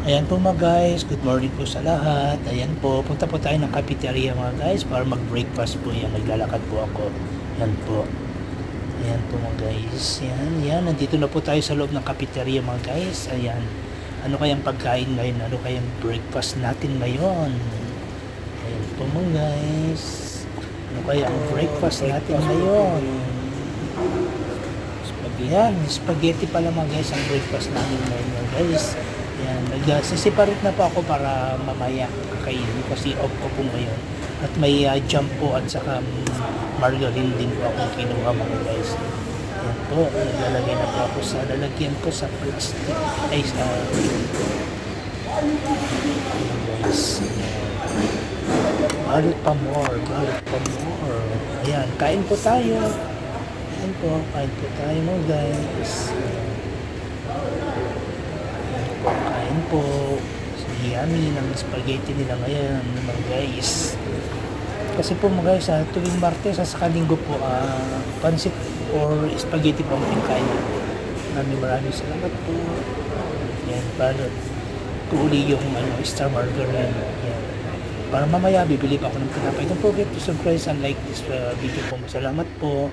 Ayan po mga guys, good morning po sa lahat. Ayan po, punta po tayo ng cafeteria mga guys para mag-breakfast po yan. Naglalakad po ako. Ayan po. Ayan po mga guys. Ayan. Nandito na po tayo sa loob ng cafeteria mga guys. Ayan. Ano kayang pagkain ngayon? Ano kayang breakfast natin ngayon? Ayan po mga guys. Ano kayang breakfast natin ngayon? Ayan, spaghetti pala mga guys ang breakfast namin ngayon mga guys. Ayan, nagsisiparate na po ako para mamaya kakainin kasi off ko po ngayon. At may jam po at saka margarine din po akong kinuha mga guys. Ayan po, naglalagay na po ako sa lalagyan ko sa plastic. Ay, sa guys. Balot pa more, balot pa more. Ayan, kain po tayo. Ayan po, kain po tayo mga guys. Kain po. Yummy ng spaghetti nila ngayon mga guys. Kasi po mga guys, tuwing Martes sa Linggo po, pansit or spaghetti po ang pinakain namin. Maraming salamat po. Yan, balot. Tuuli yung star margarine. Yan. Para mamaya bibili pa ako ng tinapay. Don't forget to subscribe and like this video po. Salamat po.